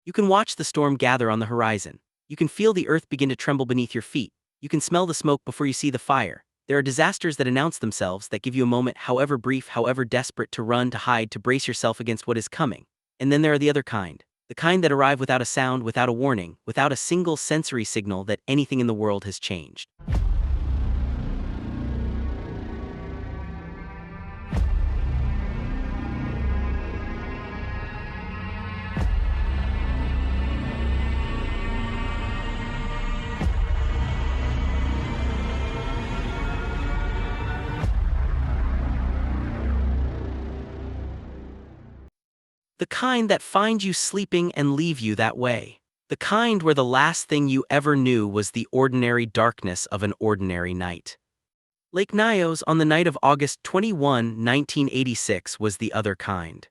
You can watch the storm gather on the horizon. You can feel the earth begin to tremble beneath your feet. You can smell the smoke before you see the fire. There are disasters that announce themselves, that give you a moment, however brief, however desperate, to run, to hide, to brace yourself against what is coming. And then there are the other kind. The kind that arrive without a sound, without a warning, without a single sensory signal that anything in the world has changed. The kind that find you sleeping and leave you that way. The kind where the last thing you ever knew was the ordinary darkness of an ordinary night. Lake Nyos on the night of August 21, 1986 was the other kind.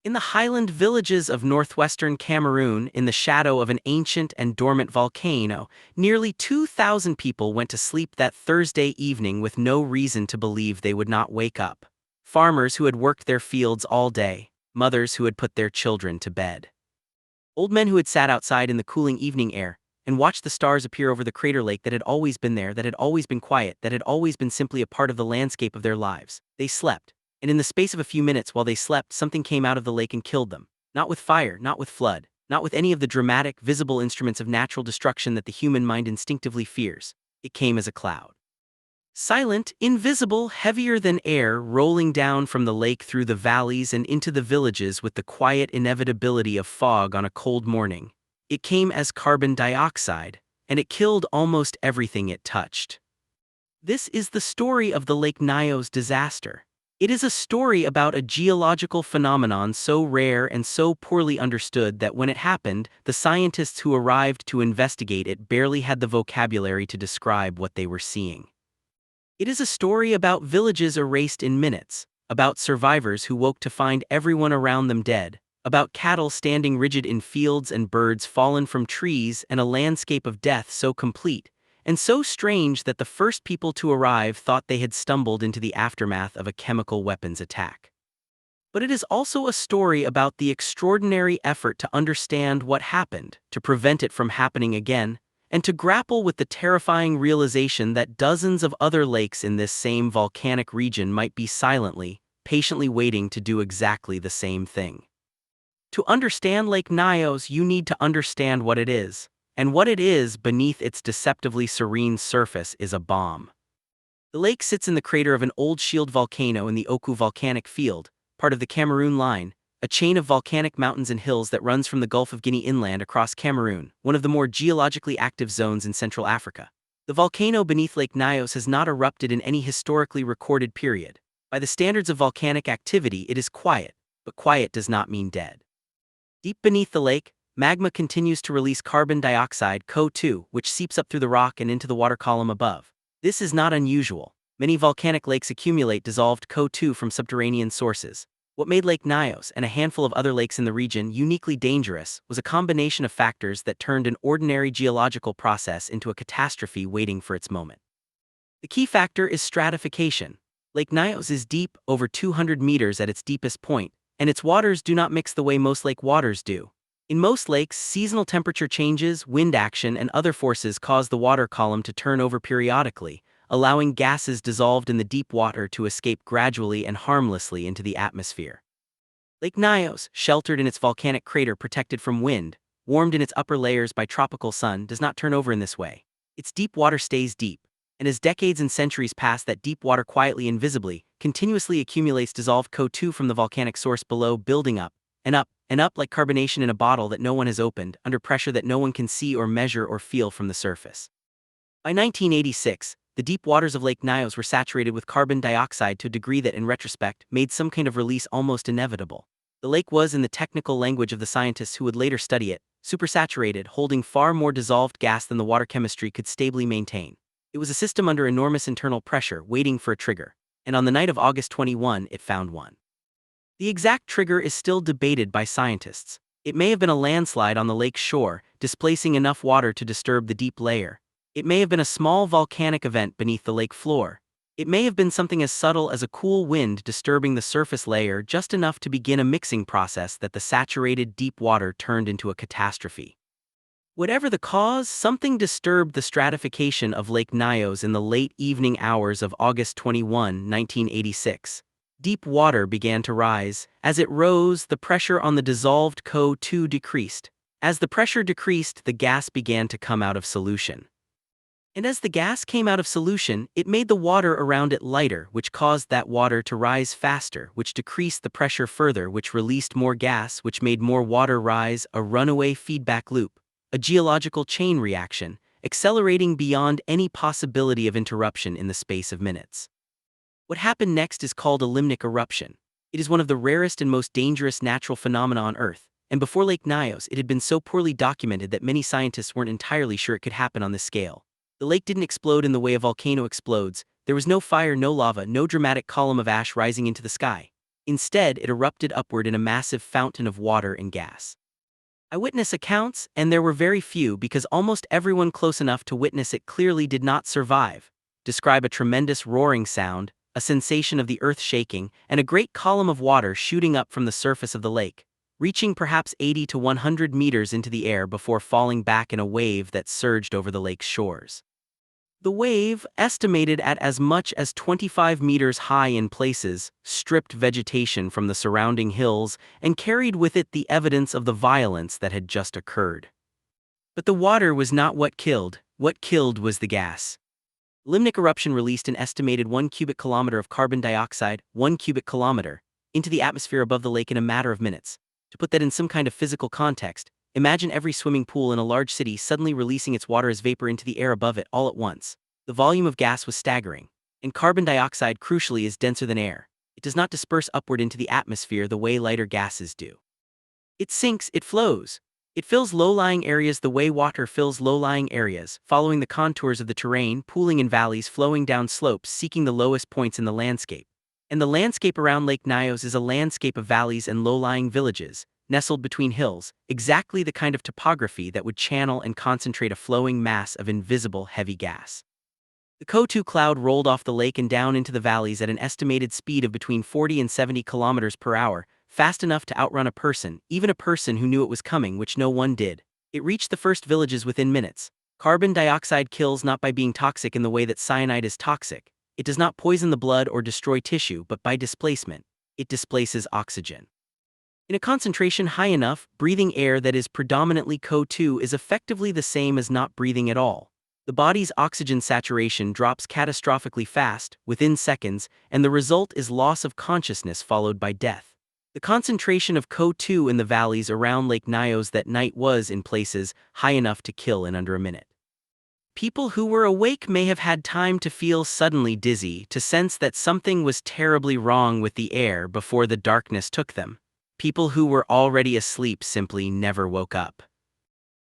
In the highland villages of northwestern Cameroon, in the shadow of an ancient and dormant volcano, nearly 2,000 people went to sleep that Thursday evening with no reason to believe they would not wake up. Farmers who had worked their fields all day, mothers who had put their children to bed. Old men who had sat outside in the cooling evening air and watched the stars appear over the crater lake that had always been there, that had always been quiet, that had always been simply a part of the landscape of their lives. They slept, and in the space of a few minutes while they slept, something came out of the lake and killed them. Not with fire, not with flood, not with any of the dramatic, visible instruments of natural destruction that the human mind instinctively fears. It came as a cloud. Silent, invisible, heavier than air, rolling down from the lake through the valleys and into the villages with the quiet inevitability of fog on a cold morning. It came as carbon dioxide, and it killed almost everything it touched. This is the story of the Lake Nyos disaster. It is a story about a geological phenomenon so rare and so poorly understood that when it happened, the scientists who arrived to investigate it barely had the vocabulary to describe what they were seeing. It is a story about villages erased in minutes, about survivors who woke to find everyone around them dead, about cattle standing rigid in fields and birds fallen from trees, and a landscape of death so complete and so strange that the first people to arrive thought they had stumbled into the aftermath of a chemical weapons attack. But it is also a story about the extraordinary effort to understand what happened, to prevent it from happening again, and to grapple with the terrifying realization that dozens of other lakes in this same volcanic region might be silently, patiently waiting to do exactly the same thing. To understand Lake Nyos, you need to understand what it is, and what it is beneath its deceptively serene surface is a bomb. The lake sits in the crater of an old shield volcano in the Oku volcanic field, part of the Cameroon Line, a chain of volcanic mountains and hills that runs from the Gulf of Guinea inland across Cameroon, one of the more geologically active zones in Central Africa. The volcano beneath Lake Nyos has not erupted in any historically recorded period. By the standards of volcanic activity, it is quiet, but quiet does not mean dead. Deep beneath the lake, magma continues to release carbon dioxide (CO2), which seeps up through the rock and into the water column above. This is not unusual. Many volcanic lakes accumulate dissolved CO2 from subterranean sources. What made Lake Nyos and a handful of other lakes in the region uniquely dangerous was a combination of factors that turned an ordinary geological process into a catastrophe waiting for its moment. The key factor is stratification. Lake Nyos is deep, over 200 meters at its deepest point, and its waters do not mix the way most lake waters do. In most lakes, seasonal temperature changes, wind action, and other forces cause the water column to turn over periodically, allowing gases dissolved in the deep water to escape gradually and harmlessly into the atmosphere. Lake Nyos, sheltered in its volcanic crater, protected from wind, warmed in its upper layers by tropical sun, does not turn over in this way. Its deep water stays deep, and as decades and centuries pass, that deep water quietly and visibly, continuously accumulates dissolved CO2 from the volcanic source below, building up, and up, and up like carbonation in a bottle that no one has opened, under pressure that no one can see or measure or feel from the surface. By 1986, the deep waters of Lake Nyos were saturated with carbon dioxide to a degree that, in retrospect, made some kind of release almost inevitable. The lake was, in the technical language of the scientists who would later study it, supersaturated, holding far more dissolved gas than the water chemistry could stably maintain. It was a system under enormous internal pressure, waiting for a trigger, and on the night of August 21, it found one. The exact trigger is still debated by scientists. It may have been a landslide on the lake's shore, displacing enough water to disturb the deep layer. It may have been a small volcanic event beneath the lake floor. It may have been something as subtle as a cool wind disturbing the surface layer just enough to begin a mixing process that the saturated deep water turned into a catastrophe. Whatever the cause, something disturbed the stratification of Lake Nyos in the late evening hours of August 21, 1986. Deep water began to rise. As it rose, the pressure on the dissolved CO2 decreased. As the pressure decreased, the gas began to come out of solution. And as the gas came out of solution, it made the water around it lighter, which caused that water to rise faster, which decreased the pressure further, which released more gas, which made more water rise, a runaway feedback loop. A geological chain reaction, accelerating beyond any possibility of interruption in the space of minutes. What happened next is called a limnic eruption. It is one of the rarest and most dangerous natural phenomena on Earth, and before Lake Nyos, it had been so poorly documented that many scientists weren't entirely sure it could happen on this scale. The lake didn't explode in the way a volcano explodes. There was no fire, no lava, no dramatic column of ash rising into the sky. Instead, it erupted upward in a massive fountain of water and gas. Eyewitness accounts, and there were very few because almost everyone close enough to witness it clearly did not survive, describe a tremendous roaring sound, a sensation of the earth shaking, and a great column of water shooting up from the surface of the lake, reaching perhaps 80 to 100 meters into the air before falling back in a wave that surged over the lake's shores. The wave, estimated at as much as 25 meters high in places, stripped vegetation from the surrounding hills and carried with it the evidence of the violence that had just occurred. But the water was not what killed was the gas. Limnic eruption released an estimated 1 cubic kilometer of carbon dioxide, 1 cubic kilometer, into the atmosphere above the lake in a matter of minutes. To put that in some kind of physical context, imagine every swimming pool in a large city suddenly releasing its water as vapor into the air above it all at once. The volume of gas was staggering, and carbon dioxide, crucially, is denser than air. It does not disperse upward into the atmosphere the way lighter gases do. It sinks, it flows. It fills low-lying areas the way water fills low-lying areas, following the contours of the terrain, pooling in valleys, flowing down slopes, seeking the lowest points in the landscape. And the landscape around Lake Nyos is a landscape of valleys and low-lying villages, nestled between hills, exactly the kind of topography that would channel and concentrate a flowing mass of invisible heavy gas. The CO2 cloud rolled off the lake and down into the valleys at an estimated speed of between 40 and 70 kilometers per hour, fast enough to outrun a person, even a person who knew it was coming, which no one did. It reached the first villages within minutes. Carbon dioxide kills not by being toxic in the way that cyanide is toxic. It does not poison the blood or destroy tissue, but by displacement. It displaces oxygen. In a concentration high enough, breathing air that is predominantly CO2 is effectively the same as not breathing at all. The body's oxygen saturation drops catastrophically fast, within seconds, and the result is loss of consciousness followed by death. The concentration of CO2 in the valleys around Lake Nyos that night was, in places, high enough to kill in under a minute. People who were awake may have had time to feel suddenly dizzy, to sense that something was terribly wrong with the air before the darkness took them. People who were already asleep simply never woke up.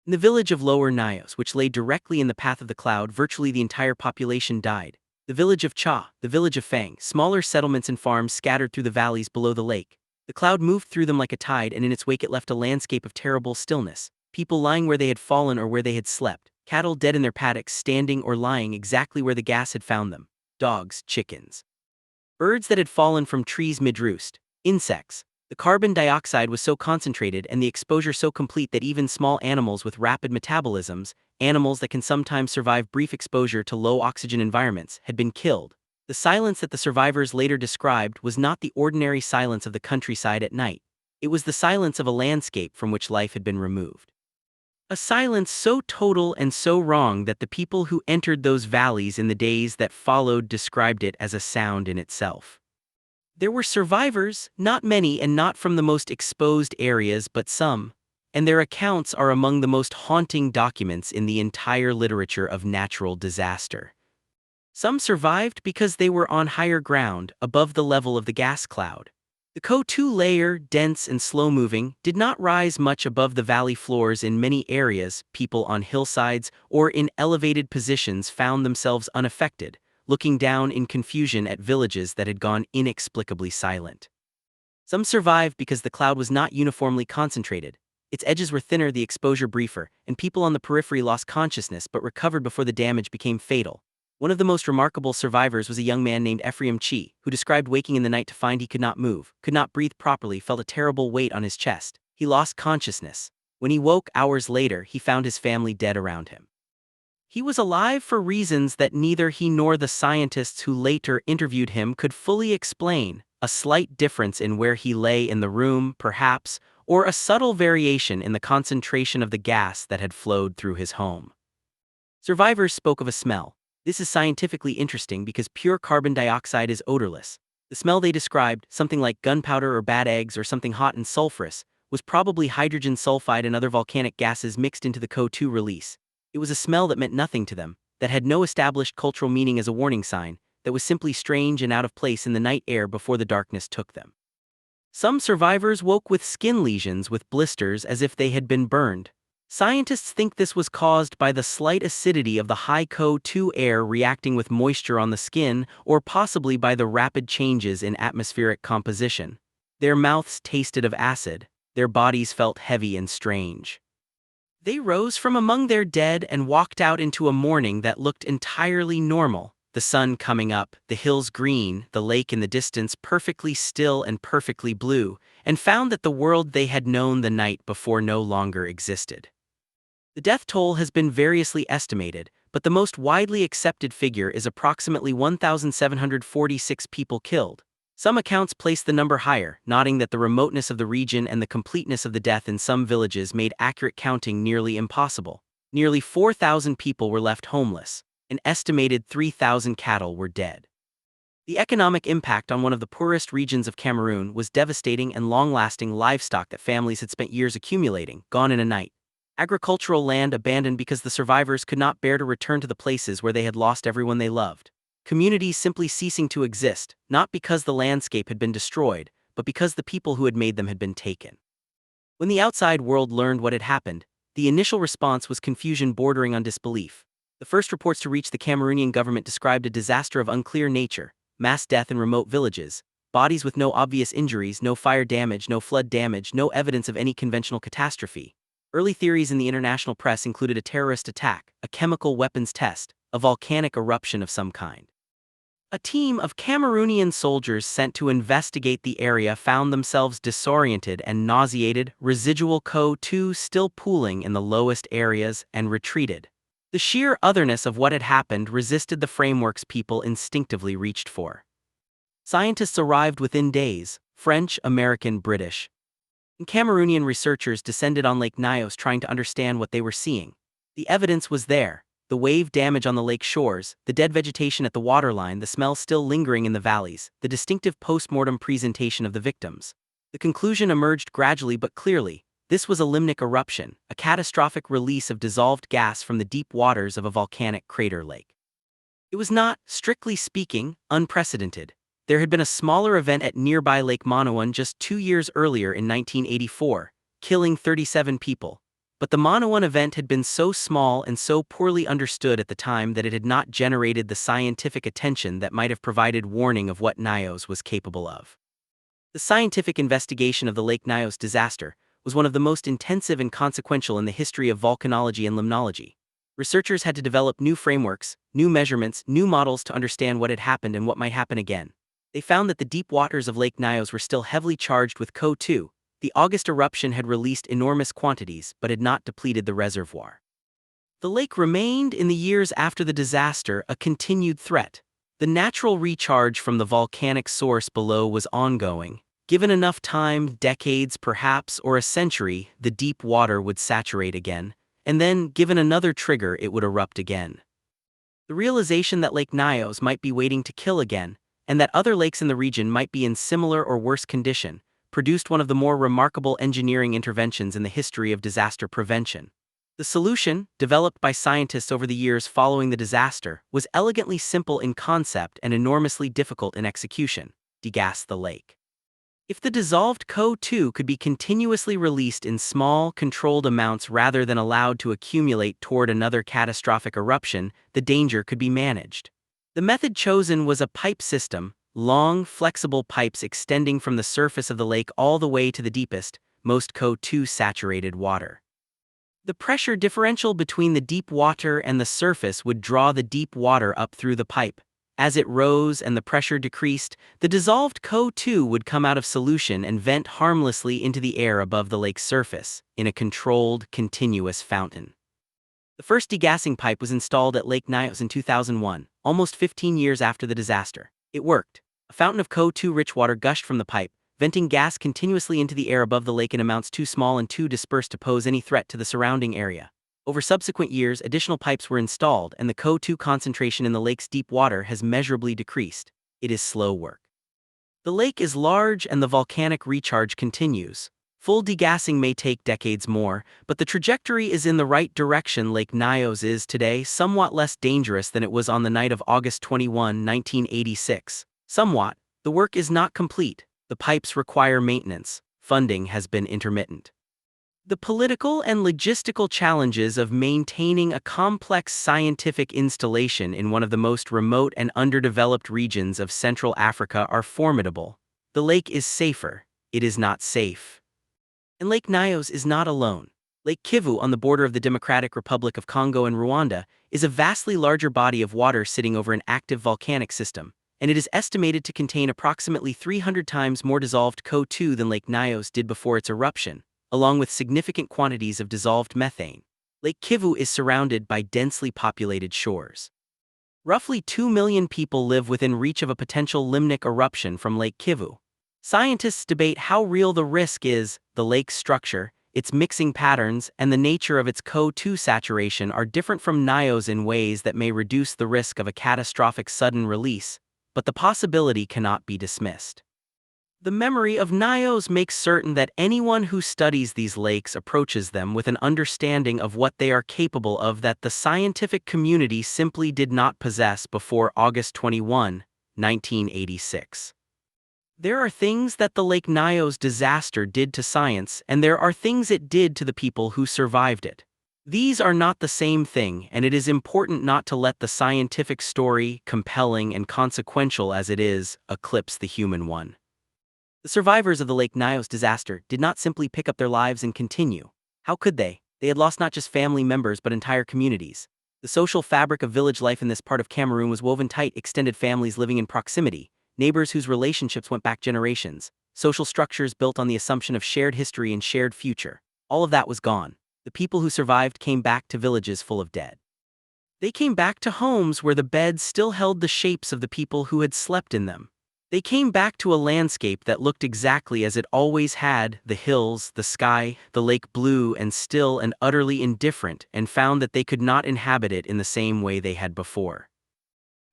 In the village of Lower Nyos, which lay directly in the path of the cloud, virtually the entire population died. The village of Cha, the village of Fang, smaller settlements and farms scattered through the valleys below the lake. The cloud moved through them like a tide, and in its wake it left a landscape of terrible stillness. People lying where they had fallen or where they had slept. Cattle dead in their paddocks, standing or lying exactly where the gas had found them. Dogs, chickens. Birds that had fallen from trees mid-roost. Insects. The carbon dioxide was so concentrated and the exposure so complete that even small animals with rapid metabolisms, animals that can sometimes survive brief exposure to low oxygen environments, had been killed. The silence that the survivors later described was not the ordinary silence of the countryside at night. It was the silence of a landscape from which life had been removed. A silence so total and so wrong that the people who entered those valleys in the days that followed described it as a sound in itself. There were survivors, not many and not from the most exposed areas but some, and their accounts are among the most haunting documents in the entire literature of natural disaster. Some survived because they were on higher ground, above the level of the gas cloud. The CO2 layer, dense and slow-moving, did not rise much above the valley floors in many areas. People on hillsides or in elevated positions found themselves unaffected, looking down in confusion at villages that had gone inexplicably silent. Some survived because the cloud was not uniformly concentrated. Its edges were thinner, the exposure briefer, and people on the periphery lost consciousness but recovered before the damage became fatal. One of the most remarkable survivors was a young man named Ephraim Chi, who described waking in the night to find he could not move, could not breathe properly, felt a terrible weight on his chest. He lost consciousness. When he woke hours later, he found his family dead around him. He was alive for reasons that neither he nor the scientists who later interviewed him could fully explain, a slight difference in where he lay in the room, perhaps, or a subtle variation in the concentration of the gas that had flowed through his home. Survivors spoke of a smell. This is scientifically interesting because pure carbon dioxide is odorless. The smell they described, something like gunpowder or bad eggs or something hot and sulfurous, was probably hydrogen sulfide and other volcanic gases mixed into the CO2 release. It was a smell that meant nothing to them, that had no established cultural meaning as a warning sign, that was simply strange and out of place in the night air before the darkness took them. Some survivors woke with skin lesions with blisters as if they had been burned. Scientists think this was caused by the slight acidity of the high CO2 air reacting with moisture on the skin, or possibly by the rapid changes in atmospheric composition. Their mouths tasted of acid, their bodies felt heavy and strange. They rose from among their dead and walked out into a morning that looked entirely normal. The sun coming up, the hills green, the lake in the distance perfectly still and perfectly blue, and found that the world they had known the night before no longer existed. The death toll has been variously estimated, but the most widely accepted figure is approximately 1,746 people killed. Some accounts place the number higher, noting that the remoteness of the region and the completeness of the death in some villages made accurate counting nearly impossible. Nearly 4,000 people were left homeless. An estimated 3,000 cattle were dead. The economic impact on one of the poorest regions of Cameroon was devastating, and long-lasting livestock that families had spent years accumulating, gone in a night. Agricultural land abandoned because the survivors could not bear to return to the places where they had lost everyone they loved. Communities simply ceasing to exist, not because the landscape had been destroyed, but because the people who had made them had been taken. When the outside world learned what had happened, the initial response was confusion bordering on disbelief. The first reports to reach the Cameroonian government described a disaster of unclear nature, mass death in remote villages, bodies with no obvious injuries, no fire damage, no flood damage, no evidence of any conventional catastrophe. Early theories in the international press included a terrorist attack, a chemical weapons test, a volcanic eruption of some kind. A team of Cameroonian soldiers sent to investigate the area found themselves disoriented and nauseated, residual CO2 still pooling in the lowest areas, and retreated. The sheer otherness of what had happened resisted the frameworks people instinctively reached for. Scientists arrived within days, French, American, British. And Cameroonian researchers descended on Lake Nyos trying to understand what they were seeing. The evidence was there. The wave damage on the lake shores, the dead vegetation at the waterline, the smell still lingering in the valleys, the distinctive post-mortem presentation of the victims. The conclusion emerged gradually but clearly. This was a limnic eruption, a catastrophic release of dissolved gas from the deep waters of a volcanic crater lake. It was not, strictly speaking, unprecedented. There had been a smaller event at nearby Lake Manawan just 2 years earlier in 1984, killing 37 people. But the Manawan event had been so small and so poorly understood at the time that it had not generated the scientific attention that might have provided warning of what Nyos was capable of. The scientific investigation of the Lake Nyos disaster was one of the most intensive and consequential in the history of volcanology and limnology. Researchers had to develop new frameworks, new measurements, new models to understand what had happened and what might happen again. They found that the deep waters of Lake Nyos were still heavily charged with CO2. The August eruption had released enormous quantities but had not depleted the reservoir. The lake remained, in the years after the disaster, a continued threat. The natural recharge from the volcanic source below was ongoing. Given enough time, decades perhaps, or a century, the deep water would saturate again, and then, given another trigger, it would erupt again. The realization that Lake Nyos might be waiting to kill again, and that other lakes in the region might be in similar or worse condition, produced one of the more remarkable engineering interventions in the history of disaster prevention. The solution, developed by scientists over the years following the disaster, was elegantly simple in concept and enormously difficult in execution: degas the lake. If the dissolved CO2 could be continuously released in small, controlled amounts rather than allowed to accumulate toward another catastrophic eruption, the danger could be managed. The method chosen was a pipe system, long, flexible pipes extending from the surface of the lake all the way to the deepest, most CO2-saturated water. The pressure differential between the deep water and the surface would draw the deep water up through the pipe. As it rose and the pressure decreased, the dissolved CO2 would come out of solution and vent harmlessly into the air above the lake's surface, in a controlled, continuous fountain. The first degassing pipe was installed at Lake Nyos in 2001, almost 15 years after the disaster. It worked. A fountain of CO2-rich water gushed from the pipe, venting gas continuously into the air above the lake in amounts too small and too dispersed to pose any threat to the surrounding area. Over subsequent years, additional pipes were installed, and the CO2 concentration in the lake's deep water has measurably decreased. It is slow work. The lake is large and the volcanic recharge continues. Full degassing may take decades more, but the trajectory is in the right direction. Lake Nyos is today somewhat less dangerous than it was on the night of August 21, 1986. Somewhat. The work is not complete. The pipes require maintenance. Funding has been intermittent. The political and logistical challenges of maintaining a complex scientific installation in one of the most remote and underdeveloped regions of Central Africa are formidable. The lake is safer. It is not safe. And Lake Nyos is not alone. Lake Kivu on the border of the Democratic Republic of Congo and Rwanda is a vastly larger body of water sitting over an active volcanic system, and it is estimated to contain approximately 300 times more dissolved CO2 than Lake Nyos did before its eruption, along with significant quantities of dissolved methane. Lake Kivu is surrounded by densely populated shores. Roughly 2 million people live within reach of a potential limnic eruption from Lake Kivu. Scientists debate how real the risk is. The lake's structure, its mixing patterns, and the nature of its CO2 saturation are different from Nyos in ways that may reduce the risk of a catastrophic sudden release, but the possibility cannot be dismissed. The memory of Nyos makes certain that anyone who studies these lakes approaches them with an understanding of what they are capable of that the scientific community simply did not possess before August 21, 1986. There are things that the Lake Nyos disaster did to science, and there are things it did to the people who survived it. These are not the same thing, and it is important not to let the scientific story, compelling and consequential as it is, eclipse the human one. The survivors of the Lake Nyos disaster did not simply pick up their lives and continue. How could they? They had lost not just family members but entire communities. The social fabric of village life in this part of Cameroon was woven tight, extended families living in proximity, neighbors whose relationships went back generations, social structures built on the assumption of shared history and shared future. All of that was gone. The people who survived came back to villages full of dead. They came back to homes where the beds still held the shapes of the people who had slept in them. They came back to a landscape that looked exactly as it always had, the hills, the sky, the lake blue and still and utterly indifferent, and found that they could not inhabit it in the same way they had before.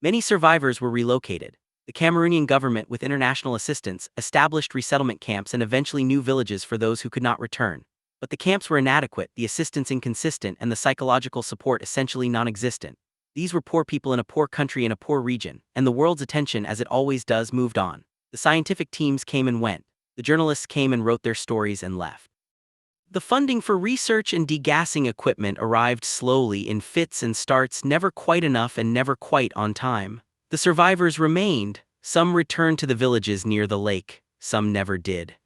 Many survivors were relocated. The Cameroonian government, with international assistance, established resettlement camps and eventually new villages for those who could not return. But the camps were inadequate, the assistance inconsistent, and the psychological support essentially non-existent. These were poor people in a poor country in a poor region, and the world's attention, as it always does, moved on. The scientific teams came and went. The journalists came and wrote their stories and left. The funding for research and degassing equipment arrived slowly in fits and starts, never quite enough and never quite on time. The survivors remained. Some returned to the villages near the lake, some never did.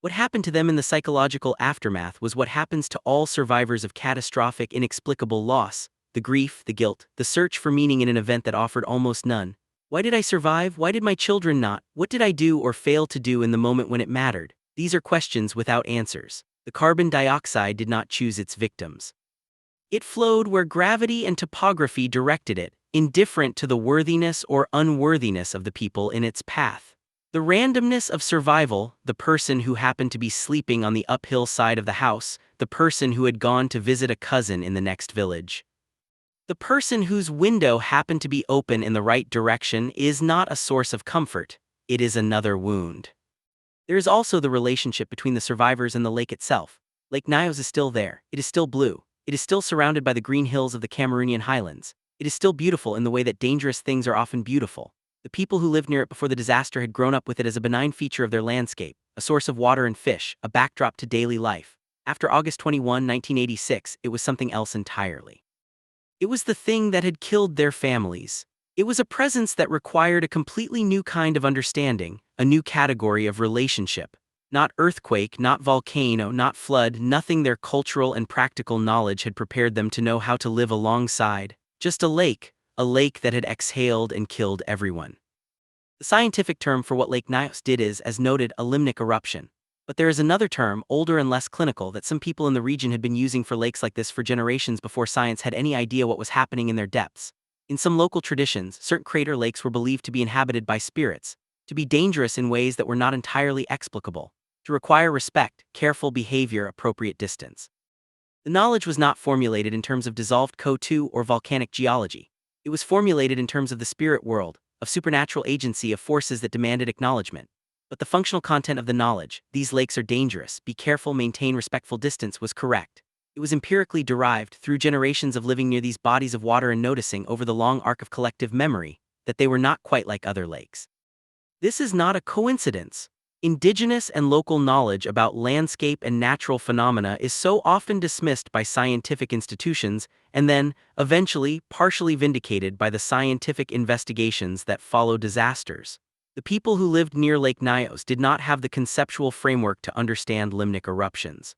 What happened to them in the psychological aftermath was what happens to all survivors of catastrophic, inexplicable loss: the grief, the guilt, the search for meaning in an event that offered almost none. Why did I survive? Why did my children not? What did I do or fail to do in the moment when it mattered? These are questions without answers. The carbon dioxide did not choose its victims. It flowed where gravity and topography directed it, indifferent to the worthiness or unworthiness of the people in its path. The randomness of survival, the person who happened to be sleeping on the uphill side of the house, the person who had gone to visit a cousin in the next village, the person whose window happened to be open in the right direction, is not a source of comfort. It is another wound. There is also the relationship between the survivors and the lake itself. Lake Nyos is still there. It is still blue. It is still surrounded by the green hills of the Cameroonian highlands. It is still beautiful in the way that dangerous things are often beautiful. The people who lived near it before the disaster had grown up with it as a benign feature of their landscape, a source of water and fish, a backdrop to daily life. After August 21, 1986, it was something else entirely. It was the thing that had killed their families. It was a presence that required a completely new kind of understanding, a new category of relationship. Not earthquake, not volcano, not flood, nothing their cultural and practical knowledge had prepared them to know how to live alongside. Just a lake that had exhaled and killed everyone. The scientific term for what Lake Nyos did is, as noted, a limnic eruption. But there is another term, older and less clinical, that some people in the region had been using for lakes like this for generations before science had any idea what was happening in their depths. In some local traditions, certain crater lakes were believed to be inhabited by spirits, to be dangerous in ways that were not entirely explicable, to require respect, careful behavior, appropriate distance. The knowledge was not formulated in terms of dissolved CO2 or volcanic geology. It was formulated in terms of the spirit world, of supernatural agency, of forces that demanded acknowledgement. But the functional content of the knowledge, these lakes are dangerous, be careful, maintain respectful distance, was correct. It was empirically derived through generations of living near these bodies of water and noticing over the long arc of collective memory that they were not quite like other lakes. This is not a coincidence. Indigenous and local knowledge about landscape and natural phenomena is so often dismissed by scientific institutions and then, eventually, partially vindicated by the scientific investigations that follow disasters. The people who lived near Lake Nyos did not have the conceptual framework to understand limnic eruptions.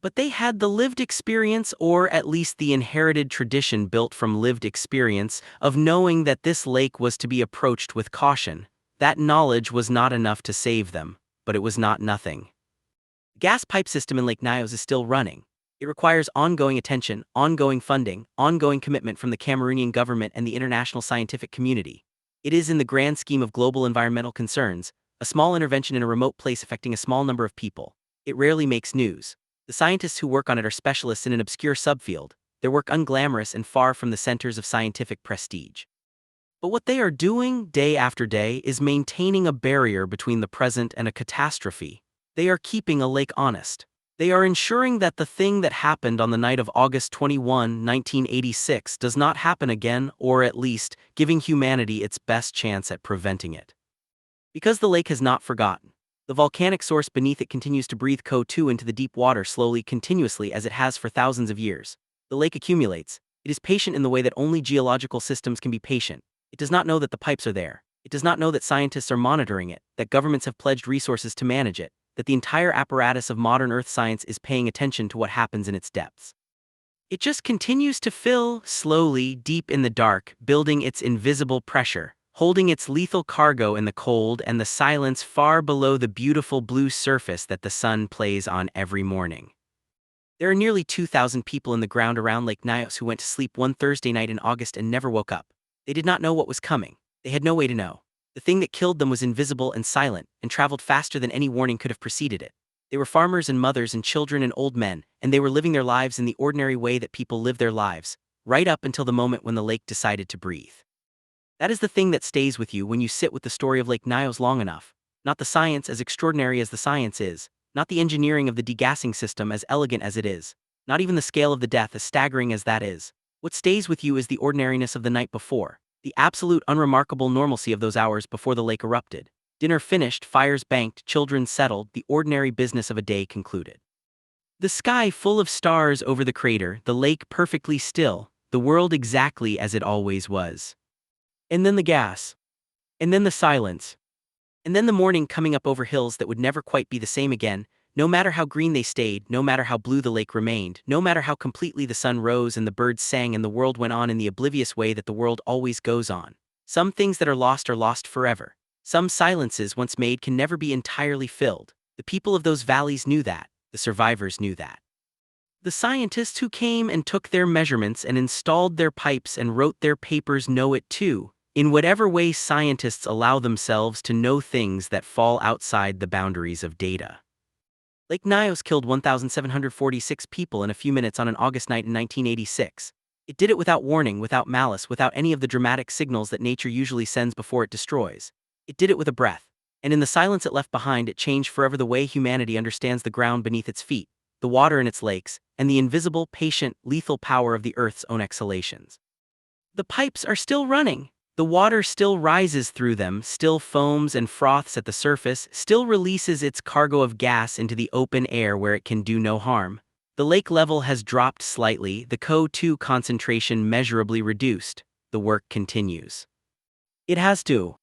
But they had the lived experience, or at least the inherited tradition built from lived experience, of knowing that this lake was to be approached with caution. That knowledge was not enough to save them, but it was not nothing. The gas pipe system in Lake Nyos is still running. It requires ongoing attention, ongoing funding, ongoing commitment from the Cameroonian government and the international scientific community. It is, in the grand scheme of global environmental concerns, a small intervention in a remote place affecting a small number of people. It rarely makes news. The scientists who work on it are specialists in an obscure subfield, their work unglamorous and far from the centers of scientific prestige. But what they are doing, day after day, is maintaining a barrier between the present and a catastrophe. They are keeping a lake honest. They are ensuring that the thing that happened on the night of August 21, 1986 does not happen again, or at least, giving humanity its best chance at preventing it. Because the lake has not forgotten. The volcanic source beneath it continues to breathe CO2 into the deep water slowly, continuously, as it has for thousands of years. The lake accumulates. It is patient in the way that only geological systems can be patient. It does not know that the pipes are there. It does not know that scientists are monitoring it, that governments have pledged resources to manage it, that the entire apparatus of modern earth science is paying attention to what happens in its depths. It just continues to fill, slowly, deep in the dark, building its invisible pressure, holding its lethal cargo in the cold and the silence far below the beautiful blue surface that the sun plays on every morning. There are nearly 2,000 people in the ground around Lake Nyos who went to sleep one Thursday night in August and never woke up. They did not know what was coming. They had no way to know. The thing that killed them was invisible and silent, and traveled faster than any warning could have preceded it. They were farmers and mothers and children and old men, and they were living their lives in the ordinary way that people live their lives, right up until the moment when the lake decided to breathe. That is the thing that stays with you when you sit with the story of Lake Nyos long enough. Not the science, as extraordinary as the science is, not the engineering of the degassing system, as elegant as it is, not even the scale of the death, as staggering as that is. What stays with you is the ordinariness of the night before, the absolute unremarkable normalcy of those hours before the lake erupted. Dinner finished, fires banked, children settled, the ordinary business of a day concluded. The sky full of stars over the crater, the lake perfectly still, the world exactly as it always was. And then the gas. And then the silence. And then the morning coming up over hills that would never quite be the same again, no matter how green they stayed, no matter how blue the lake remained, no matter how completely the sun rose and the birds sang and the world went on in the oblivious way that the world always goes on. Some things that are lost forever. Some silences once made can never be entirely filled. The people of those valleys knew that. The survivors knew that. The scientists who came and took their measurements and installed their pipes and wrote their papers know it too, in whatever way scientists allow themselves to know things that fall outside the boundaries of data. Lake Nyos killed 1,746 people in a few minutes on an August night in 1986. It did it without warning, without malice, without any of the dramatic signals that nature usually sends before it destroys. It did it with a breath, and in the silence it left behind, it changed forever the way humanity understands the ground beneath its feet, the water in its lakes, and the invisible, patient, lethal power of the Earth's own exhalations. The pipes are still running. The water still rises through them, still foams and froths at the surface, still releases its cargo of gas into the open air where it can do no harm. The lake level has dropped slightly, the CO2 concentration measurably reduced. The work continues. It has to.